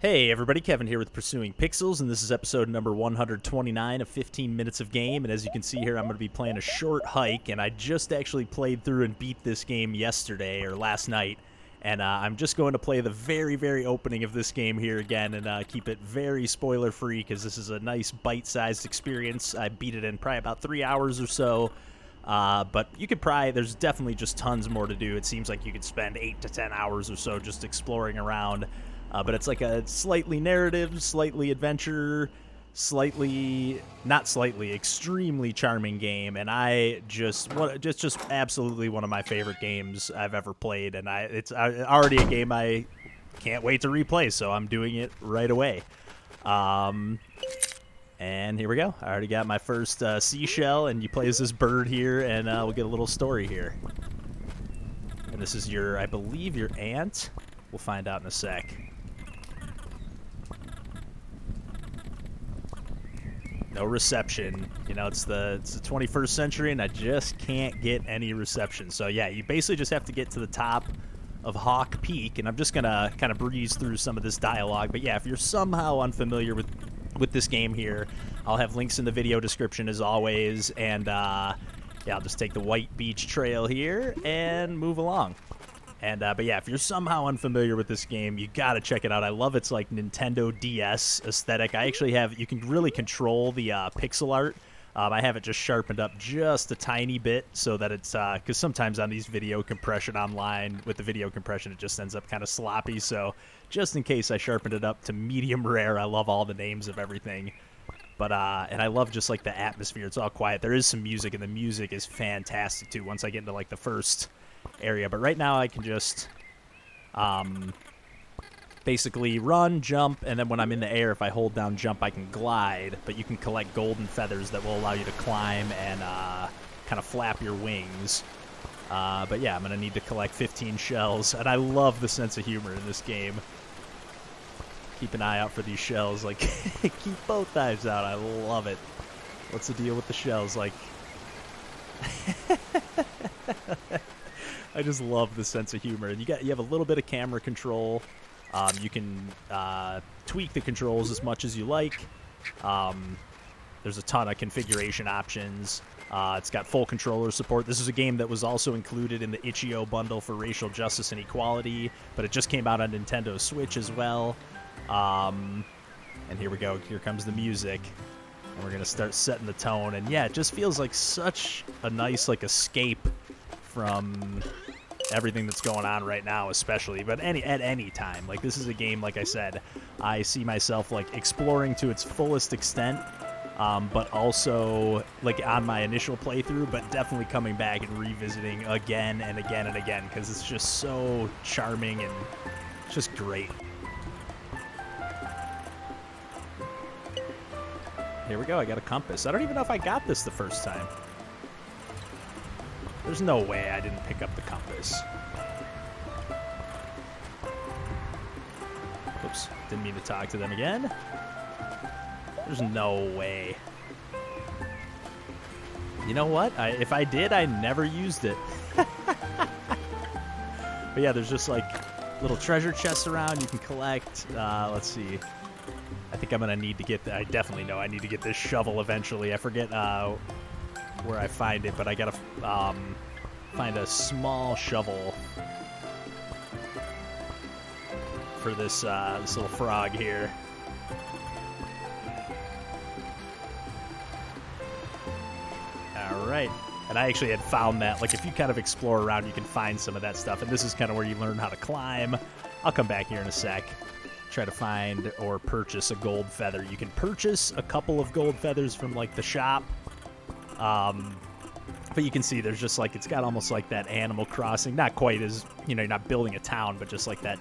Hey everybody, Kevin here with Pursuing Pixels, and this is episode number 129 of 15 Minutes of Game, and as you can see here, I'm going to be playing a short hike, and I just actually played through and beat this game yesterday, or last night, and I'm just going to play the very opening of this game here again, and keep it very spoiler-free, because this is a nice bite-sized experience. I beat it in probably about 3 hours or so, but you could probably, there's definitely just tons more to do. It seems like you could spend 8 to 10 hours or so just exploring around. But it's like a slightly narrative, slightly adventure, extremely charming game, and I just absolutely one of my favorite games I've ever played, and it's already a game I can't wait to replay, so I'm doing it right away. And here we go. I already got my first seashell, and you play as this bird here, and we'll get a little story here. And this is your, I believe, your aunt. We'll find out in a sec. No reception. You know, it's the 21st century, and I just can't get any reception. So yeah, you basically just have to get to the top of Hawk Peak, and I'm just gonna kind of breeze through some of this dialogue. But yeah, if you're somehow unfamiliar with this game here, I'll have links in the video description as always. And yeah, I'll just take the White Beach Trail here and move along. And but yeah, if you're somehow unfamiliar with this game, you gotta check it out. I love its like Nintendo DS aesthetic. I actually have, you can really control the pixel art. I have it just sharpened up just a tiny bit so that it's, because sometimes on these video compression online, with the video compression, it just ends up kind of sloppy. So just in case, I sharpened it up to medium rare. I love all the names of everything. But, and I love just like the atmosphere. It's all quiet. There is some music, and the music is fantastic too once I get into like the first area. But right now I can just basically run, jump, and then when I'm in the air, if I hold down jump, I can glide. But you can collect golden feathers that will allow you to climb and kind of flap your wings. But yeah, I'm going to need to collect 15 shells, and I love the sense of humor in this game. Keep an eye out for these shells. Like, keep both eyes out. I love it. What's the deal with the shells? Like, I just love the sense of humor. And you have a little bit of camera control. You can tweak the controls as much as you like. There's a ton of configuration options. It's got full controller support. This is a game that was also included in the Itch.io bundle for racial justice and equality, but it just came out on Nintendo Switch as well. And here we go. Here comes the music. And we're going to start setting the tone. And yeah, it just feels like such a nice like escape from everything that's going on right now, especially, but at any time. Like, this is a game, like I said, I see myself like exploring to its fullest extent, but also like on my initial playthrough, but definitely coming back and revisiting again and again and again, because it's just so charming and it's just great. Here we go. I got a compass. I don't even know if I got this the first time. There's no way I didn't pick up the compass. Oops, didn't mean to talk to them again. There's no way. You know what? If I did, I never used it. But yeah, there's just like little treasure chests around you can collect. Let's see. I think I'm going to need to get, I definitely know I need to get this shovel eventually. I forget where I find it, but I gotta find a small shovel for this this little frog here. All right, and I actually had found that, like, if you kind of explore around, you can find some of that stuff, and this is kind of where you learn how to climb. I'll come back here in a sec. Try to find or purchase a gold feather. You can purchase a couple of gold feathers from like the shop. But you can see there's just like, it's got almost like that Animal Crossing, not quite as, you know, you're not building a town, but just like that,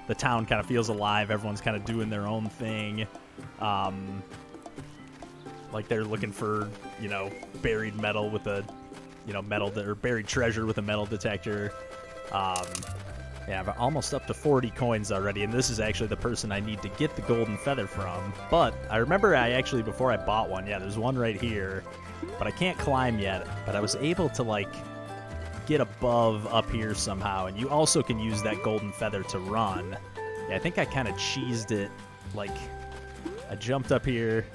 the town kind of feels alive. Everyone's kind of doing their own thing. Like they're looking for, you know, buried metal with a, you know, or buried treasure with a metal detector. Yeah, I'm almost up to 40 coins already, and this is actually the person I need to get the golden feather from. But I remember before I bought one, yeah, there's one right here, but I can't climb yet. But I was able to, like, get above up here somehow, and you also can use that golden feather to run. Yeah, I think I kind of cheesed it. Like, I jumped up here.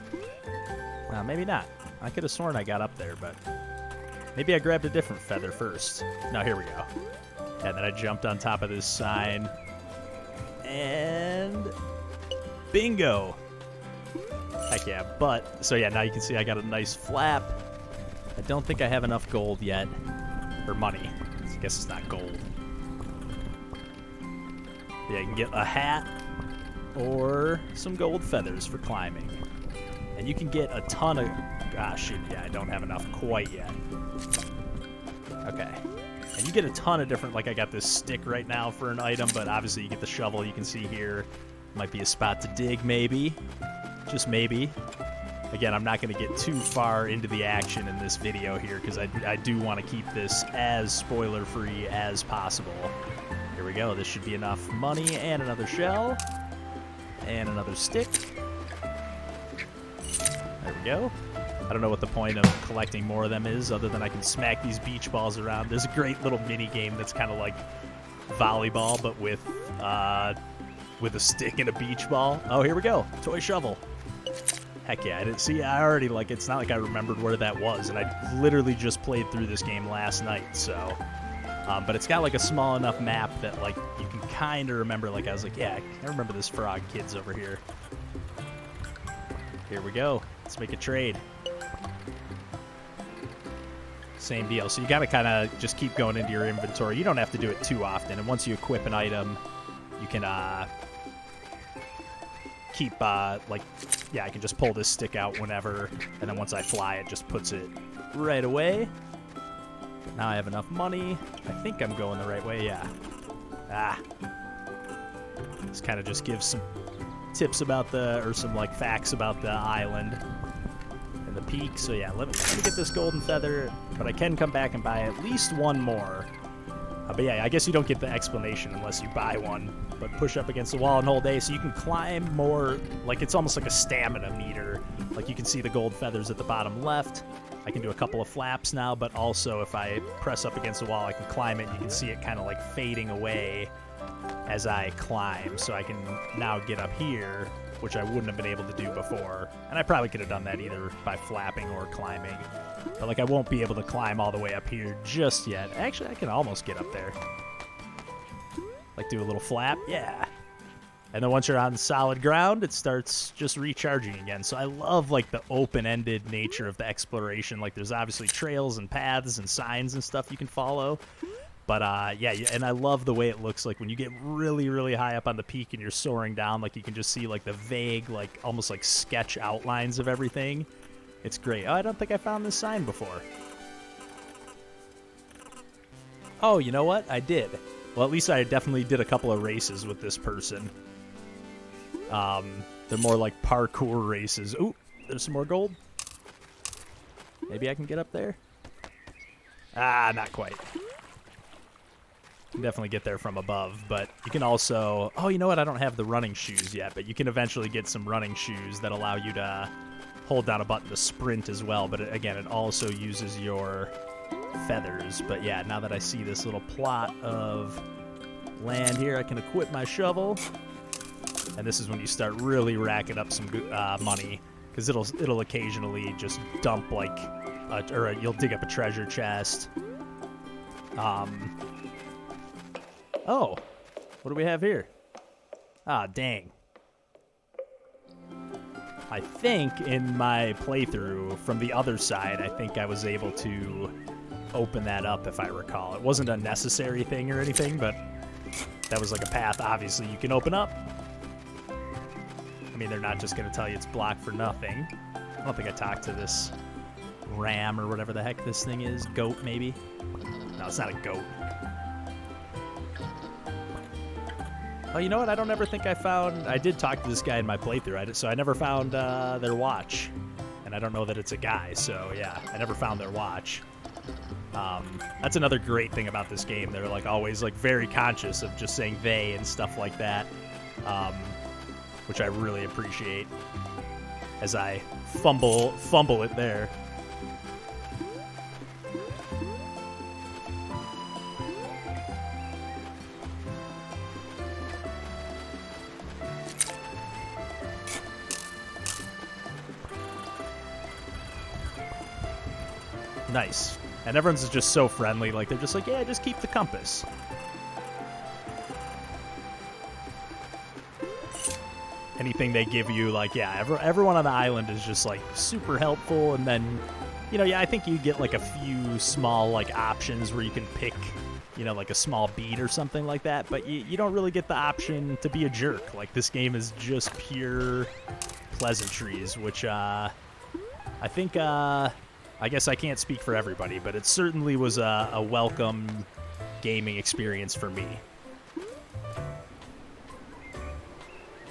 Maybe not. I could have sworn I got up there, but maybe I grabbed a different feather first. No, here we go. And then I jumped on top of this sign. And bingo! Heck yeah, but, so yeah, now you can see I got a nice flap. I don't think I have enough gold yet. Or money. I guess it's not gold. Yeah, you can get a hat or some gold feathers for climbing. And you can get a ton of... Ah, shoot, yeah, I don't have enough quite yet. Okay. And you get a ton of different... Like, I got this stick right now for an item, but obviously you get the shovel you can see here. Might be a spot to dig, maybe. Just maybe. Again, I'm not going to get too far into the action in this video here, because I do want to keep this as spoiler-free as possible. Here we go. This should be enough money and another shell. And another stick. There we go. I don't know what the point of collecting more of them is, other than I can smack these beach balls around. There's a great little mini game that's kind of like volleyball, but with a stick and a beach ball. Oh, here we go. Toy shovel. Heck yeah. I didn't see. I already, like, it's not like I remembered where that was, and I literally just played through this game last night, so... but it's got like a small enough map that like you can kind of remember. Like I was like, yeah, I remember this frog kid's over here. Here we go. Let's make a trade. Same deal. So you got to kind of just keep going into your inventory. You don't have to do it too often. And once you equip an item, you can keep like, yeah, I can just pull this stick out whenever. And then once I fly, it just puts it right away. Now I have enough money. I think I'm going the right way, yeah. This kind of just gives some tips about or some like facts about the island and the peak. So yeah, let me get this golden feather, but I can come back and buy at least one more. But yeah, I guess you don't get the explanation unless you buy one. But push up against the wall and hold A, so you can climb more. Like, it's almost like a stamina meter. Like, you can see the gold feathers at the bottom left. I can do a couple of flaps now, but also if I press up against the wall, I can climb it. You can see it kind of like fading away as I climb. So I can now get up here, which I wouldn't have been able to do before. And I probably could have done that either by flapping or climbing. But like, I won't be able to climb all the way up here just yet. Actually, I can almost get up there. Like, do a little flap. Yeah. And then once you're on solid ground, it starts just recharging again. So I love, like, the open-ended nature of the exploration. Like, there's obviously trails and paths and signs and stuff you can follow. But, yeah, and I love the way it looks like when you get really, really high up on the peak and you're soaring down. Like, you can just see, like, the vague, like, almost like sketch outlines of everything. It's great. Oh, I don't think I found this sign before. Oh, you know what? I did. Well, at least I definitely did a couple of races with this person. They're more like parkour races. Ooh, there's some more gold. Maybe I can get up there. Ah, not quite. Can definitely get there from above, but you can also... Oh, you know what? I don't have the running shoes yet, but you can eventually get some running shoes that allow you to hold down a button to sprint as well. But again, it also uses your feathers. But yeah, now that I see this little plot of land here, I can equip my shovel. And this is when you start really racking up some money, because it'll occasionally just dump like, you'll dig up a treasure chest. Oh, what do we have here? Ah, dang. I think in my playthrough from the other side, I think I was able to open that up, if I recall. It wasn't a necessary thing or anything, but that was like a path, obviously, you can open up. I mean, they're not just going to tell you it's blocked for nothing. I don't think I talked to this ram or whatever the heck this thing is. Goat, maybe? No, it's not a goat. Oh, you know what? I don't ever think I found... I did talk to this guy in my playthrough, so I never found their watch. And I don't know that it's a guy, so yeah, I never found their watch. That's another great thing about this game. They're like always like very conscious of just saying they and stuff like that. Which I really appreciate as I fumble it there. Nice. And everyone's just so friendly. Like, they're just like, yeah, just keep the compass. Anything they give you, like, yeah, everyone on the island is just, like, super helpful. And then, you know, yeah, I think you get, like, a few small, like, options where you can pick, you know, like a small beat or something like that. But you don't really get the option to be a jerk. Like, this game is just pure pleasantries, which, I think, I guess I can't speak for everybody, but it certainly was a welcome gaming experience for me.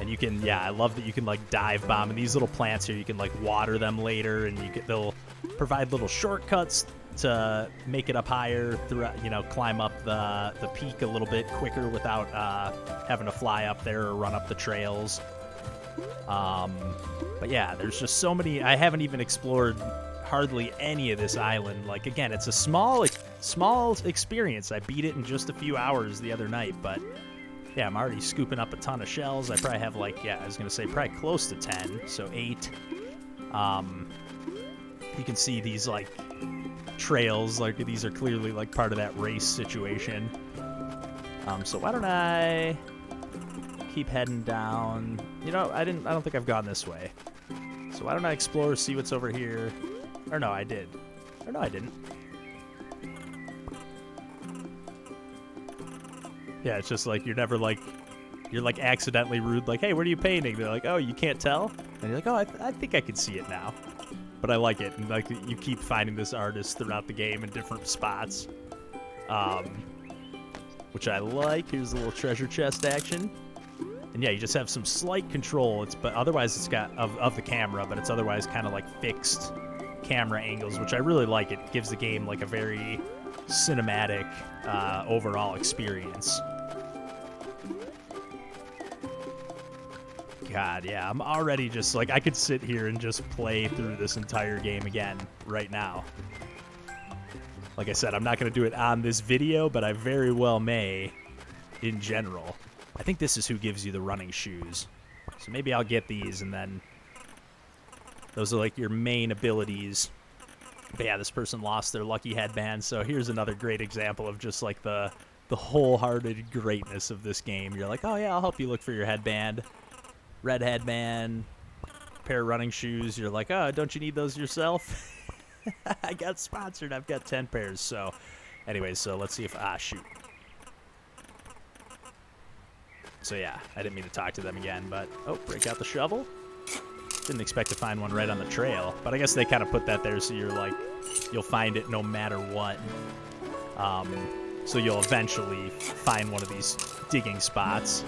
And you can, yeah, I love that you can, like, dive bomb. And these little plants here, you can, like, water them later, and they'll provide little shortcuts to make it up higher, throughout, you know, climb up the peak a little bit quicker without having to fly up there or run up the trails. But yeah, there's just so many. I haven't even explored hardly any of this island. Like, again, it's a small experience. I beat it in just a few hours the other night, but yeah, I'm already scooping up a ton of shells. I probably have, like, yeah, I was gonna say probably close to 10, so 8. You can see these, like, trails, like, these are clearly, like, part of that race situation. So why don't I keep heading down? You know, I don't think I've gone this way. So why don't I explore, see what's over here? Or no, I did. Or no, I didn't. Yeah, it's just like you're never like, you're like accidentally rude, like, hey, what are you painting? They're like, oh, you can't tell? And you're like, oh, I think I can see it now. But I like it, and like you keep finding this artist throughout the game in different spots, which I like. Here's a little treasure chest action, and yeah, you just have some slight control. But otherwise it's got of the camera, but it's otherwise kind of like fixed camera angles, which I really like. It gives the game like a very cinematic overall experience. God, yeah, I'm already just like, I could sit here and just play through this entire game again right now. Like I said, I'm not going to do it on this video, but I very well may in general. I think this is who gives you the running shoes. So maybe I'll get these, and then those are like your main abilities. But yeah, this person lost their lucky headband, so here's another great example of just like the wholehearted greatness of this game. You're like, oh yeah, I'll help you look for your headband. Red headband, pair of running shoes. You're like, oh, don't you need those yourself? I got sponsored. I've got 10 pairs. So anyways, so let's see if, shoot. So yeah, I didn't mean to talk to them again, but, oh, break out the shovel. Didn't expect to find one right on the trail, but I guess they kind of put that there so you're like, you'll find it no matter what. So you'll eventually find one of these digging spots.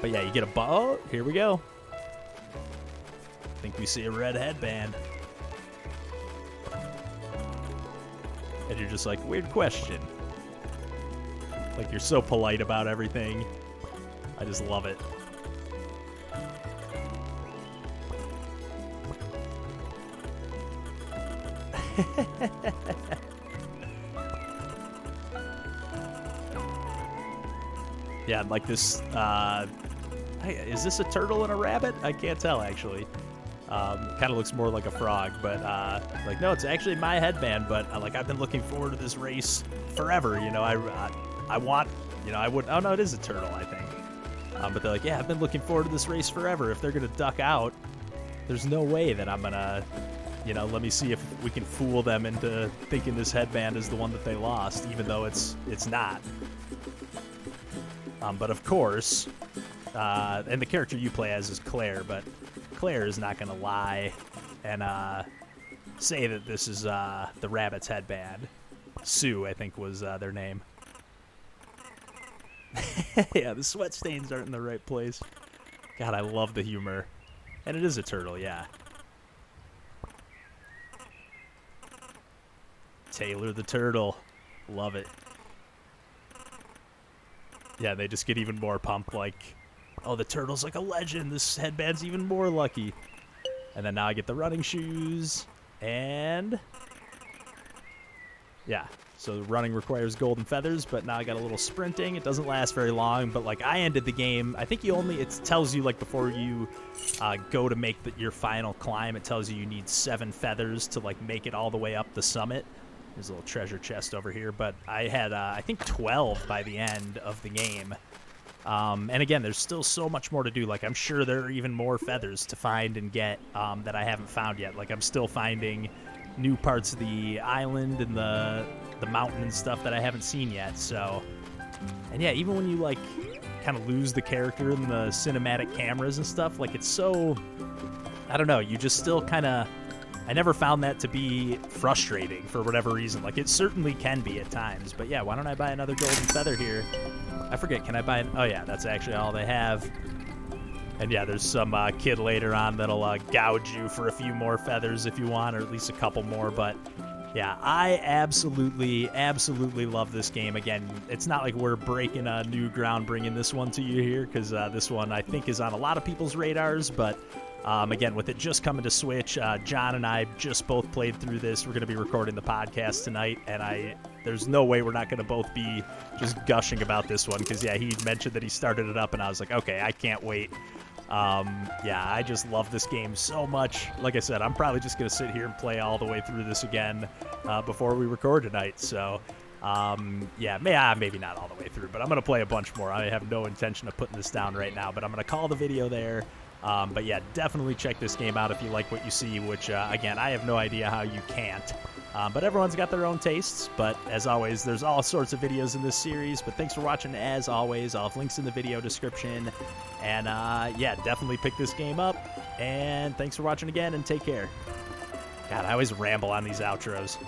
But yeah, you get a oh, here we go. I think we see a red headband. And you're just like, weird question. Like, you're so polite about everything. I just love it. Yeah, like this, hey, is this a turtle and a rabbit? I can't tell, actually. Kind of looks more like a frog, but, like, no, it's actually my headband, but, like, I've been looking forward to this race forever, you know, I want, you know, I would, oh, no, it is a turtle, I think. But they're like, yeah, I've been looking forward to this race forever. If they're gonna duck out, there's no way that I'm gonna, you know, let me see if we can fool them into thinking this headband is the one that they lost, even though it's not. But of course, and the character you play as is Claire, but Claire is not going to lie and say that this is the rabbit's headband. Sue, I think, was their name. Yeah, the sweat stains aren't in the right place. God, I love the humor. And it is a turtle, yeah. Taylor the turtle. Love it. Yeah, they just get even more pumped, like, oh, the turtle's like a legend. This headband's even more lucky. And then now I get the running shoes. And yeah, So running requires golden feathers, but now I got a little sprinting. It doesn't last very long, but like I ended the game. I think it tells you like before you go to make your final climb, it tells you need 7 feathers to like make it all the way up the summit. There's a little treasure chest over here, but I had I think 12 by the end of the game. And again, there's still so much more to do. Like I'm sure there are even more feathers to find and get that I haven't found yet. Like I'm still finding new parts of the island and the mountain and stuff that I haven't seen yet. So, and yeah, even when you like kind of lose the character in the cinematic cameras and stuff, like it's so, I don't know, you just still kind of, I never found that to be frustrating for whatever reason. Like it certainly can be at times, but yeah, why don't I buy another golden feather here? I forget, can I buy oh yeah, that's actually all they have. And yeah, there's some kid later on that'll gouge you for a few more feathers if you want, or at least a couple more. But yeah, I absolutely love this game. Again, it's not like we're breaking new ground bringing this one to you here, because this one I think is on a lot of people's radars. But again, with it just coming to Switch, John and I just both played through this. We're going to be recording the podcast tonight, and there's no way we're not going to both be just gushing about this one, because yeah, he mentioned that he started it up, and I was like, okay, I can't wait. Yeah, I just love this game so much. Like I said, I'm probably just going to sit here and play all the way through this again before we record tonight. So, yeah, maybe not all the way through, but I'm going to play a bunch more. I have no intention of putting this down right now, but I'm going to call the video there. But yeah, definitely check this game out if you like what you see, which, again, I have no idea how you can't. But everyone's got their own tastes. But as always, there's all sorts of videos in this series. But thanks for watching as always. I'll have links in the video description. And yeah, definitely pick this game up. And thanks for watching again, and take care. God, I always ramble on these outros.